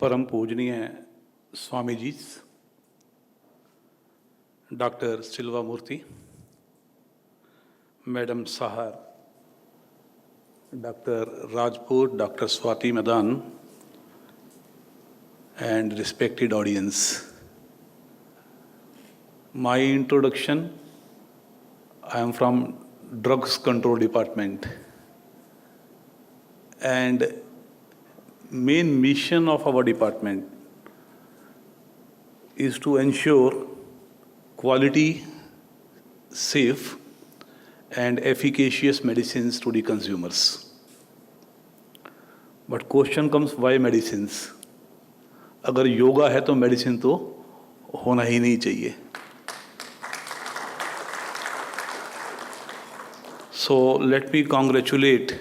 परम पूजनीय Swami ji doctor Silva Murthy, madam Sahar, doctor Rajput, doctor Swati Maidan, and respected audience. My introduction, I am from Drugs Control Department, and main mission of our department is to ensure quality, safe and efficacious medicines to the consumers. But question comes, why medicines? अगर योगा है तो medicine तो होना ही नहीं चाहिए. So let me congratulate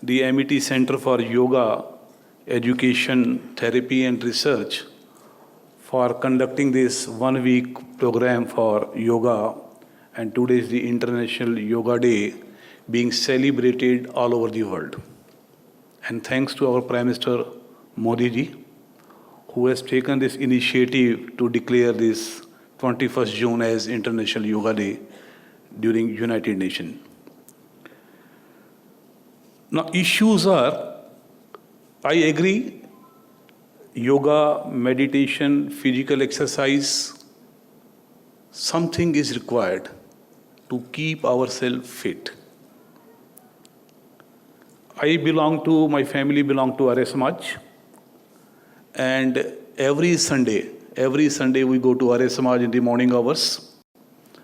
the MET Center for Yoga Education, Therapy and Research for conducting this one-week program for yoga, and today is the International Yoga Day being celebrated all over the world. And thanks to our Prime Minister Modi ji, who has taken this initiative to declare this 21st June as International Yoga Day during United Nations. Now, issues are, I agree, yoga, meditation, physical exercise, something is required to keep ourselves fit. My family belong to Arya Samaj, and every Sunday we go to Arya Samaj in the morning hours,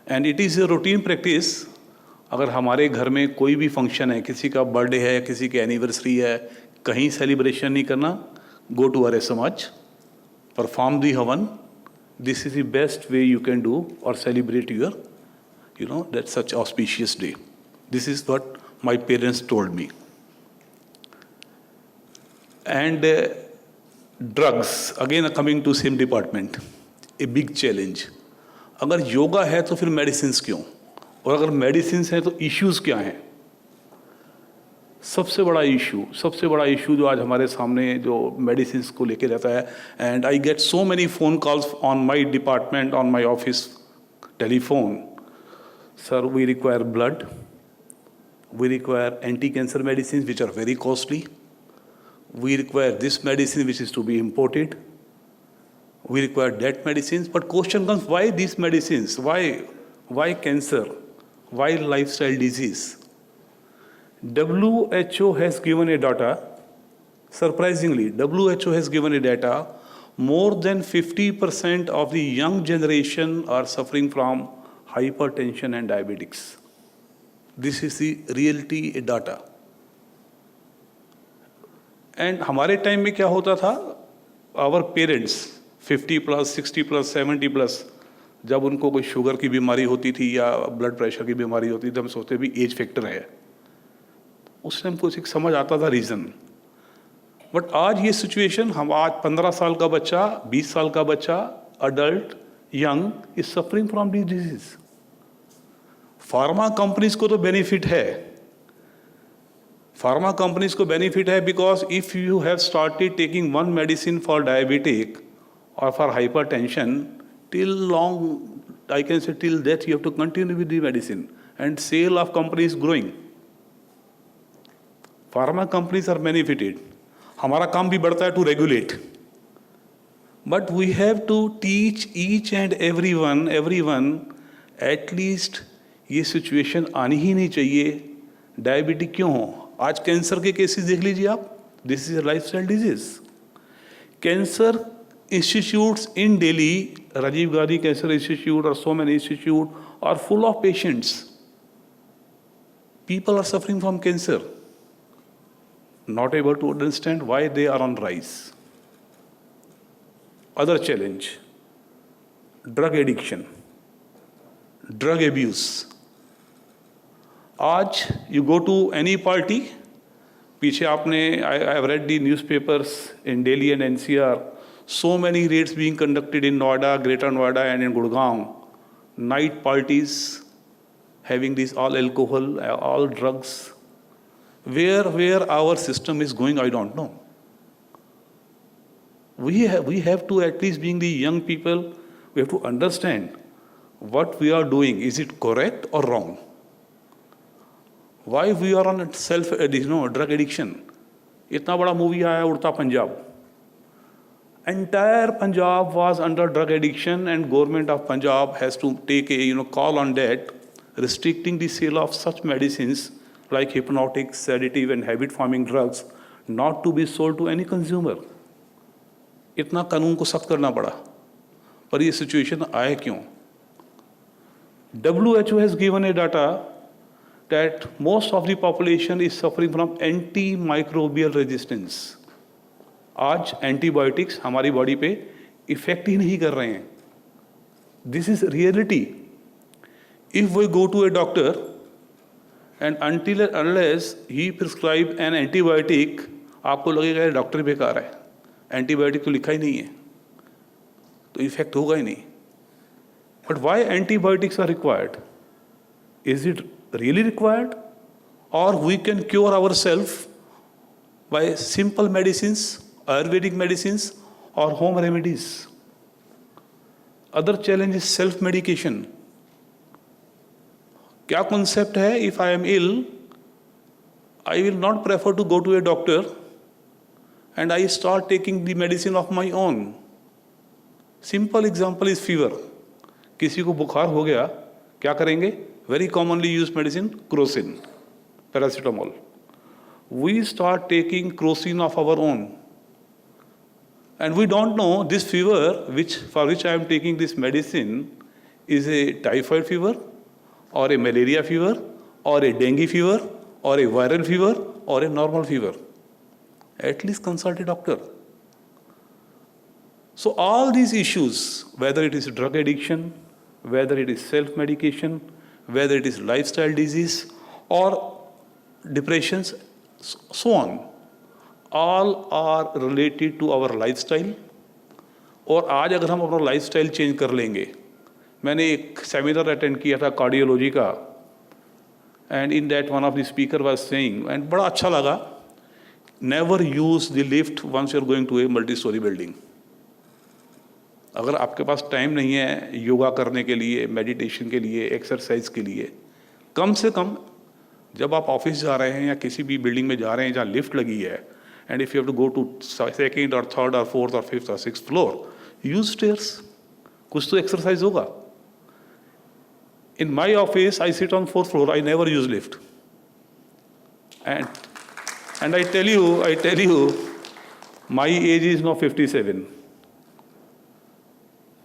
and it is a routine practice. अगर हमारे घर में कोई भी function है, किसी का birthday है, किसी की एनिवर्सरी है, कहीं सेलिब्रेशन नहीं करना, go to Arya Samaj, perform the havan. This is the best way you can do or celebrate your, that such auspicious day. This is what my parents told me. And drugs, again coming to same department, a big challenge. अगर योगा है तो फिर medicines क्यों, और अगर medicines हैं तो issues क्या हैं? सबसे बड़ा इशू जो आज हमारे सामने जो मेडिसिन्स को लेके रहता है, and I get so many phone calls on my department, on my office telephone. Sir, we require blood, we require anti cancer medicine which are very costly, we require this medicine which is to be imported, we require that medicines. But question comes, why these medicines? Why cancer? Why lifestyle disease? WHO has given a data, surprisingly, WHO has given a data, more than 50% of the young generation are suffering from hypertension and diabetics. This is the reality data. And हमारे time में क्या होता था, our parents 50 plus, 60 plus, 70 plus, जब उनको कोई sugar की बीमारी होती थी या ब्लड प्रेशर की बीमारी होती थी, हम सोचते भी एज फैक्टर है. उस टाइम कुछ एक समझ आता था रीज़न. बट आज ये सिचुएशन, हम आज 15 साल का बच्चा, 20 साल का बच्चा, adult, young, is suffering from this disease. Pharma companies को तो बेनिफिट है, फार्मा कंपनीज को बेनिफिट है, because if you have started taking one medicine for diabetic और for hypertension, till long, I can say till death, you have to continue with the medicine, and sale of company is growing. Pharma companies are benefited. हमारा काम भी बढ़ता है to regulate, but we have to teach each and every one at least ये situation आनी ही नहीं चाहिए. Diabetic क्यों हो? आज कैंसर के केसेस देख लीजिए आप. This is a lifestyle disease. Cancer institutes in Delhi, Rajiv Gandhi cancer institute और so many institute are full of patients. People are suffering from cancer, not able to understand why they are on rise. Other challenge, drug addiction, drug abuse. आज you go to any party, पीछे आपने, I have read the newspapers in Delhi and NCR, so many raids being conducted in Noida, Greater Noida and in Gurgaon. Night parties having this all alcohol, all drugs. Where our system is going, I don't know. we have to, at least being the young people, we have to understand what we are doing. Is it correct or wrong? Why we are on drug addiction? इतना बड़ा movie आया उड़ता Punjab. Entire Punjab was under drug addiction, and government of Punjab has to take a call on that, restricting the sale of such medicines like hypnotic, sedative, and habit-forming drugs not to be sold to any consumer. इतना कानून को सख्त करना पड़ा, पर ये situation आए क्यों? WHO has given a data that most of the population is suffering from antimicrobial resistance. आज एंटीबायोटिक्स हमारी बॉडी पे इफेक्ट ही नहीं कर रहे हैं. This is reality. If we go to a doctor and until unless he prescribe an antibiotic, आपको लगेगा ये डॉक्टर बेकार है, एंटीबायोटिक तो लिखा ही नहीं है, तो इफेक्ट होगा ही नहीं. But why antibiotics are required? Is it really required, or we can cure our self by simple medicines, Ayurvedic medicines, or home remedies? Other challenge is self-medication. क्या concept है? If I am ill, I will not prefer to go to a doctor, and I start taking the medicine of my own. Simple example is fever. किसी को बुखार हो गया, क्या करेंगे? Very commonly used medicine, crocin, paracetamol. We start taking crocin of our own. And we don't know this fever for which I am taking this medicine is a typhoid fever, or a malaria fever, or a dengue fever, or a viral fever, or a normal fever. At least consult a doctor. So all these issues, whether it is drug addiction, whether it is self-medication, whether it is lifestyle disease, or depressions, so on, all are related to our lifestyle. और आज अगर हम अपना lifestyle change कर लेंगे, मैंने एक seminar attend किया था कार्डियोलॉजी का, and in that one of the speaker was saying, and बड़ा अच्छा लगा, never use the lift once you are going to a multi storey building. अगर आपके पास टाइम नहीं है योगा करने के लिए, मेडिटेशन के लिए, एक्सरसाइज के लिए, कम से कम जब आप ऑफिस जा रहे हैं या किसी भी बिल्डिंग में जा रहे हैं जहाँ लिफ्ट लगी है, and if you have to go to second or third or fourth or fifth or sixth floor, use stairs. कुछ तो exercise होगा. In my office, I sit on fourth floor. I never use lift. And I tell you, my age is now 57.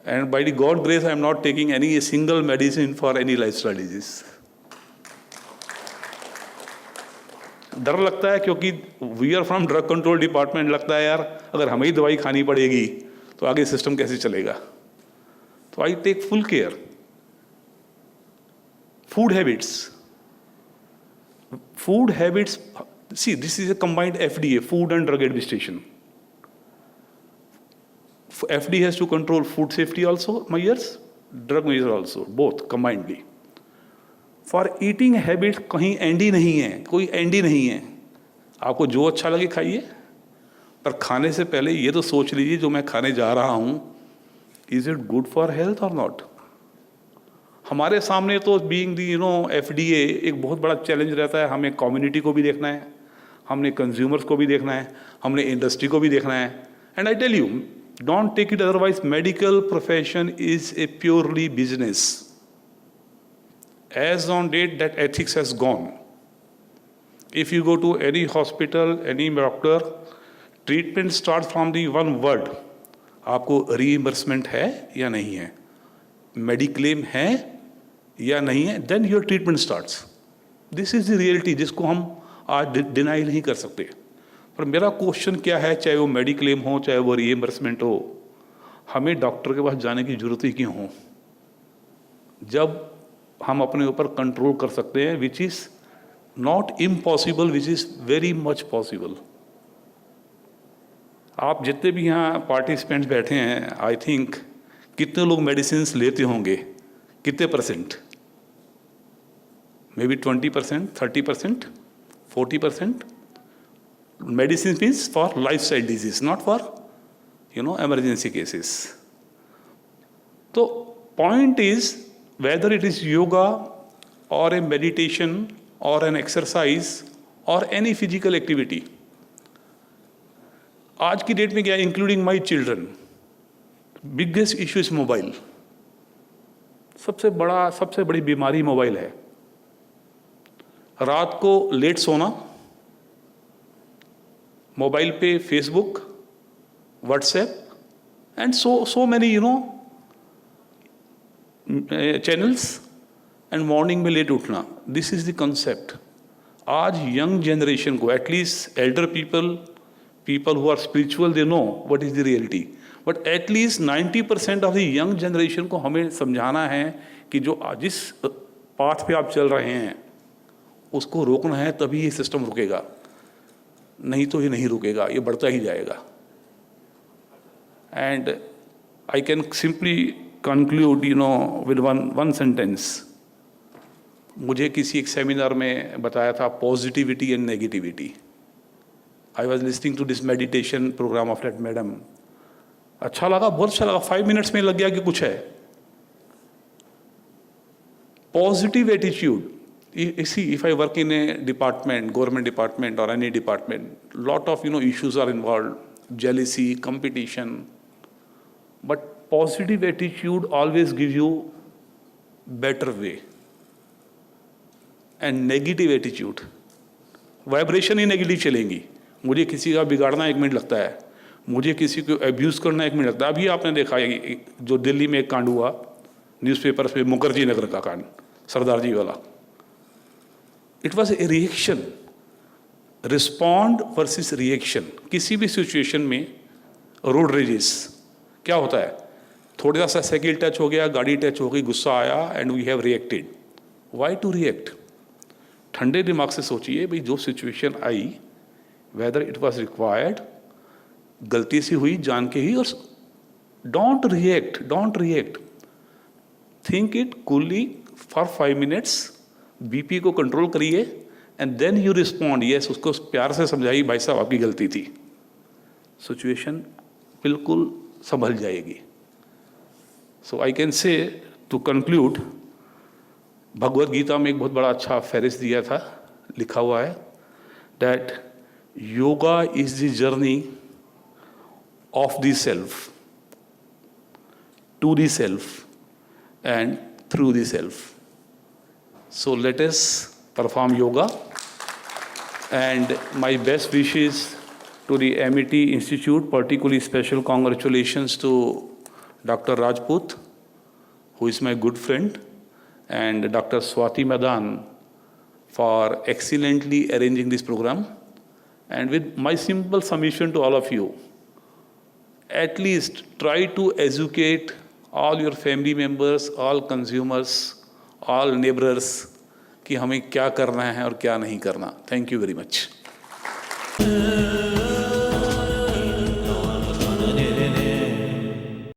And by the God grace, I am not taking any single medicine for any lifestyle disease. डर लगता है क्योंकि we are from drug control department. लगता है यार अगर हमें ही दवाई खानी पड़ेगी तो आगे सिस्टम कैसे चलेगा. तो I take full care. Food habits, see this is a combined FDA, food and drug administration. FDA has to control food safety also measures, drug measure also, both combinedly. For eating habit कहीं एंडी नहीं है, कोई Andy नहीं है. आपको जो अच्छा लगे खाइए, पर खाने से पहले ये तो सोच लीजिए जो मैं खाने जा रहा हूँ, is it good for health और नॉट. हमारे सामने तो बीइंग दी FDA एक बहुत बड़ा चैलेंज रहता है. हमें कम्युनिटी को भी देखना है, हमने कंज्यूमर्स को भी देखना है, हमने इंडस्ट्री को भी देखना है. And I tell you, don't take it otherwise. Medical profession is a purely business. As on date, that ethics has gone. If you go to any hospital, any doctor, treatment starts from the one word. आपको reimbursement है या नहीं है, mediclaim है या नहीं है, then your treatment starts. This is the reality जिसको हम आज deny नहीं कर सकते. पर मेरा क्वेश्चन क्या है, चाहे वो mediclaim हो, चाहे वो reimbursement हो, हमें डॉक्टर के पास जाने की जरूरत ही क्यों हो जब हम अपने ऊपर कंट्रोल कर सकते हैं, which is not impossible, which is very much possible. आप जितने भी यहाँ पार्टिसिपेंट्स बैठे हैं, आई थिंक कितने लोग मेडिसिन लेते होंगे, कितने %? May be 20%, 30%, 40%. Medicine means for life style disease, not for emergency cases. So point is, whether it is yoga or a meditation or an exercise or any physical activity, आज की date में क्या है, including my children, biggest issue is mobile. सबसे बड़ी बीमारी mobile है. रात को लेट सोना, मोबाइल पे Facebook, WhatsApp and so many channels, and morning में लेट उठना. This is the concept. आज यंग जनरेशन को, at least Elder people who are spiritual, they know what is the reality, but at least 90% of the young generation को हमें समझाना है कि जो जिस पाथ पे आप चल रहे हैं उसको रोकना है, तभी ये सिस्टम रुकेगा, नहीं तो ये नहीं रुकेगा, ये बढ़ता ही जाएगा. And I can simply conclude with one sentence. मुझे किसी एक सेमिनार में बताया था positivity and negativity. I was listening to this meditation program of that madam. अच्छा लगा, बहुत अच्छा लगा. 5 minutes में लग गया कि कुछ है. Positive attitude. See, if I work in a department, government department or any department, lot of issues are involved, jealousy, competition. But positive attitude always gives you better way. And negative attitude, vibration he negative चलेंगी. मुझे किसी का बिगाड़ना 1 minute लगता है, मुझे किसी को अब्यूज़ करना 1 मिनट लगता है. अभी आपने देखा है जो दिल्ली में एक कांड हुआ, न्यूज़पेपर पे, मुखर्जी नगर का कांड, सरदार जी वाला. It was a reaction, respond versus reaction. किसी भी सिचुएशन में रोड रेजेस क्या होता है, थोड़ा सा साइकिल टच हो गया, गाड़ी टच हो गई, गुस्सा आया and we have reacted. Why to react? ठंडे दिमाग से सोचिए भाई, जो सिचुएशन आई, वेदर इट वॉज रिक्वायर्ड, गलती से हुई, जान के ही, और don't react. Think it coolly for 5 minutes, BP को कंट्रोल करिए and then you respond. Yes, उसको प्यार से समझाइए, भाई साहब आपकी गलती थी, सिचुएशन बिल्कुल संभल जाएगी. So I can say to conclude, Bhagavad Gita में एक बहुत बड़ा अच्छा फहरिस्त दिया था, लिखा हुआ है that yoga is the journey of the self, to the self and through the self. So let us perform yoga, and my best wishes to the MET Institute, particularly special congratulations to Dr. Rajput, who is my good friend, and Dr. Swati Madan for excellently arranging this program. And with my simple submission to all of you, at least try to educate all your family members, all consumers, all neighbors कि हमें क्या करना है और क्या नहीं करना. Thank you very much.